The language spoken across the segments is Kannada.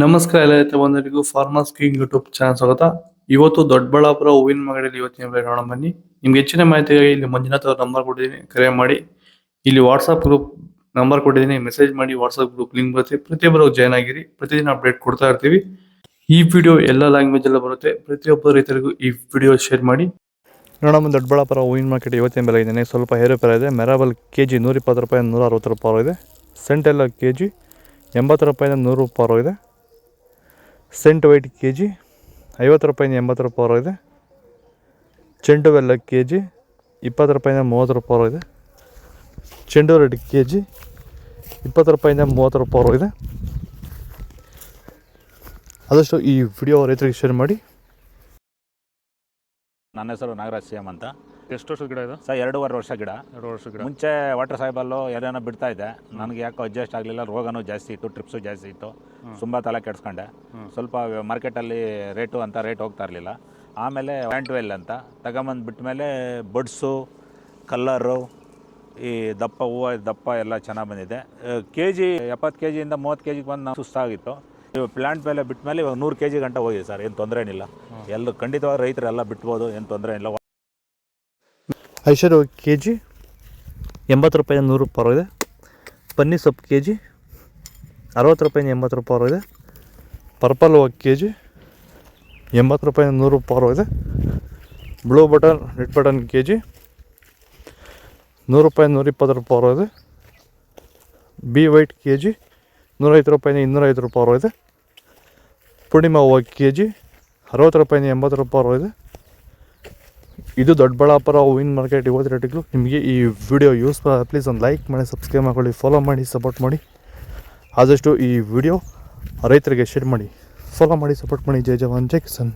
ನಮಸ್ಕಾರ ಎಲ್ಲ ರೈತ ಬಂಧುಗಳಿಗೂ ಫಾರ್ಮರ್ಸ್ ಕಿಂಗ್ ಯೂಟ್ಯೂಬ್ ಚಾನಲ್ ಸ್ವಾಗತ. ಇವತ್ತು ದೊಡ್ಡಬಳ್ಳಾಪುರ ಹೂವಿನ ಮಾರ್ಕೆಟಲ್ಲಿ ಇವತ್ತಿನ ಬೆಲೆ ನೋಡೋಣ ಬನ್ನಿ. ನಿಮ್ಗೆ ಹೆಚ್ಚಿನ ಮಾಹಿತಿಗಾಗಿ ಇಲ್ಲಿ ಮಂಜುನಾಥ್ ಅವ್ರ ನಂಬರ್ ಕೊಟ್ಟಿದ್ದೀನಿ, ಕರೆ ಮಾಡಿ. ಇಲ್ಲಿ ವಾಟ್ಸ್ಆಪ್ ಗ್ರೂಪ್ ನಂಬರ್ ಕೊಟ್ಟಿದ್ದೀನಿ, ಮೆಸೇಜ್ ಮಾಡಿ. ವಾಟ್ಸ್ಆಪ್ ಗ್ರೂಪ್ ಲಿಂಕ್ ಬರುತ್ತೆ, ಪ್ರತಿಯೊಬ್ಬರು ಜಾಯ್ನ್ ಆಗಿರಿ. ಪ್ರತಿದಿನ ಅಪ್ಡೇಟ್ ಕೊಡ್ತಾ ಇರ್ತೀವಿ. ಈ ವಿಡಿಯೋ ಎಲ್ಲ ಲ್ಯಾಂಗ್ವೇಜ್ ಎಲ್ಲ ಬರುತ್ತೆ. ಪ್ರತಿಯೊಬ್ಬ ರೈತರಿಗೂ ಈ ವಿಡಿಯೋ ಶೇರ್ ಮಾಡಿ. ನೋಡೋಣ, ದೊಡ್ಡಬಳ್ಳಾಪುರ ಹೂವಿನ ಮಾರ್ಕೆಟ್ ಇವತ್ತಿನ ಬೆಲೆ ಇದೆ, ಸ್ವಲ್ಪ ಏರುಪೇರು ಇದೆ. ಮೆರಾಬಲ್ ಕೆಜಿ 120 ರೂಪಾಯಿ 160 ರೂಪಾಯಿ ಇದೆ. ಸೆಂಟೆಲ್ಲ ಕೆಜಿ 80 ರೂಪಾಯಿಂದ 100 ರೂಪಾಯಿ ಇದೆ. ಸೆಂಟ್ ವೈಟ್ ಕೆ ಜಿ 50 ರೂಪಾಯಿಂದ 80 ರೂಪಾಯಿ ಇದೆ. ಚೆಂಡು ಬೆಲ್ಲ ಕೆ ಜಿ 20 ರೂಪಾಯಿಂದ 30 ರೂಪಾಯಿ ಇದೆ. ಚೆಂಡು ರೆಡ್ ಕೆ ಜಿ 20 ರೂಪಾಯಿಂದ 30 ರೂಪಾಯಿ ಇದೆ. ಆದಷ್ಟು ಈ ವಿಡಿಯೋ ರೈತರಿಗೆ ಶೇರ್ ಮಾಡಿ. ನನ್ನ ಹೆಸರು ನಾಗರಾಜ್ ಸಿಎಂ ಅಂತ. ಎಷ್ಟು ವರ್ಷದ ಗಿಡ ಇದು ಸರ್ 2.5 ವರ್ಷ ಗಿಡ. 2 ವರ್ಷ ಗಿಡ. ಮುಂಚೆ ವಾಟರ್ ಸಾಯಿಬಲ್ಲು ಏನೇನೋ ಬಿಡ್ತಾ ಇದ್ದೆ. ನನಗೆ ಯಾಕೋ ಅಡ್ಜಸ್ಟ್ ಆಗಲಿಲ್ಲ. ರೋಗನೂ ಜಾಸ್ತಿ ಇತ್ತು, ಟ್ರಿಪ್ಸು ಜಾಸ್ತಿ ಇತ್ತು. ತುಂಬ ತಲೆ ಕೆಡಿಸ್ಕೊಂಡೆ. ಸ್ವಲ್ಪ ಮಾರ್ಕೆಟಲ್ಲಿ ರೇಟ್ ಹೋಗ್ತಾ ಇರಲಿಲ್ಲ. ಆಮೇಲೆ ಪ್ಯಾಂಟ್ವೆಲ್ ಅಂತ ತಗೊಂಬಂದು ಬಿಟ್ಟ ಮೇಲೆ ಬಡ್ಸು, ಕಲ್ಲರು, ಈ ದಪ್ಪ ಹೂವು ದಪ್ಪ ಎಲ್ಲ ಚೆನ್ನಾಗಿ ಬಂದಿದೆ. ಕೆ ಜಿ 70 ಕೆ ಜಿಯಿಂದ 30 ಕೆ ಜಿಗೆ ಬಂದು ನಾವು ಸುಸ್ತಾಗಿತ್ತು. ಇವಾಗ ಪ್ಲ್ಯಾಂಟ್ ಮೇಲೆ ಬಿಟ್ಟ ಮೇಲೆ ಇವಾಗ 100 ಕೆ ಜಿ ಗಂಟೆ ಹೋಗಿದೆ ಸರ್. ಏನು ತೊಂದರೆ ಏನಿಲ್ಲ. ಎಲ್ಲರೂ ಖಂಡಿತವಾಗಿ ರೈತರೆಲ್ಲ ಬಿಟ್ಬೋದು, ಏನು ತೊಂದರೆ ಇಲ್ಲ. ಐಶ್ವರ್ಯ ಕೆ ಜಿ 80 ರೂಪಾಯಿಂದ 100 ರೂಪಾಯಿ ಇದೆ. ಪನ್ನೀರ್ ಸೊಪ್ಪು ಕೆ ಜಿ 60 ರೂಪಾಯಿಂದ 80 ರೂಪಾಯಿ ಇದೆ. ಪರ್ಪಲ್ ಹೂವು ಕೆ ಜಿ 80 ರೂಪಾಯಿಂದ 100 ರೂಪಾಯಿ ಇದೆ. Blue button, red button K G 100 ರೂಪಾಯಿಂದ 120 ರೂಪಾಯಿ ಇದೆ. ಬಿ ವೈಟ್ ಕೆ ಜಿ 150 ರೂಪಾಯಿಂದ 205 ರೂಪಾಯಿ ಇದೆ. ಪೂರ್ಣಿಮಾ ಹೂವು ಕೆ ಜಿ 60 ರೂಪಾಯಿಂದ 80 ರೂಪಾಯಿ ಇದೆ. ಇದು ದೊಡ್ಡಬಳ್ಳಾಪುರ ಹೂವಿನ ಮಾರ್ಕೆಟ್ ಇವತ್ತು ರೇಟ್ಗಳು. ನಿಮಗೆ ಈ ವಿಡಿಯೋ ಯೂಸ್ ಪ್ಲೀಸ್ ಒಂದು ಲೈಕ್ ಮಾಡಿ, ಸಬ್ಸ್ಕ್ರೈಬ್ ಮಾಡ್ಕೊಳ್ಳಿ, ಫಾಲೋ ಮಾಡಿ, ಸಪೋರ್ಟ್ ಮಾಡಿ. ಆದಷ್ಟು ಈ ವಿಡಿಯೋ ರೈತರಿಗೆ ಶೇರ್ ಮಾಡಿ, ಫಾಲೋ ಮಾಡಿ, ಸಪೋರ್ಟ್ ಮಾಡಿ. ಜೈ ಜವಾನ್ ಜೈ ಕಿಸಾನ್.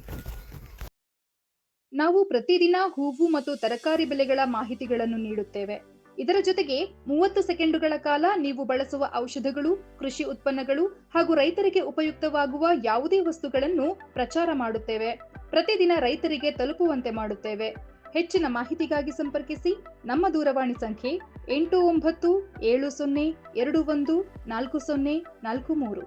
ನಾವು ಪ್ರತಿದಿನ ಹೂವು ಮತ್ತು ತರಕಾರಿ ಬೆಲೆಗಳ ಮಾಹಿತಿಗಳನ್ನು ನೀಡುತ್ತೇವೆ. ಇದರ ಜೊತೆಗೆ 30 ಸೆಕೆಂಡುಗಳ ಕಾಲ ನೀವು ಬಳಸುವ ಔಷಧಗಳು, ಕೃಷಿ ಉತ್ಪನ್ನಗಳು ಹಾಗೂ ರೈತರಿಗೆ ಉಪಯುಕ್ತವಾಗುವ ಯಾವುದೇ ವಸ್ತುಗಳನ್ನು ಪ್ರಚಾರ ಮಾಡುತ್ತೇವೆ. ಪ್ರತಿದಿನ ರೈತರಿಗೆ ತಲುಪುವಂತೆ ಮಾಡುತ್ತೇವೆ. ಹೆಚ್ಚಿನ ಮಾಹಿತಿಗಾಗಿ ಸಂಪರ್ಕಿಸಿ. ನಮ್ಮ ದೂರವಾಣಿ ಸಂಖ್ಯೆ 8970214043.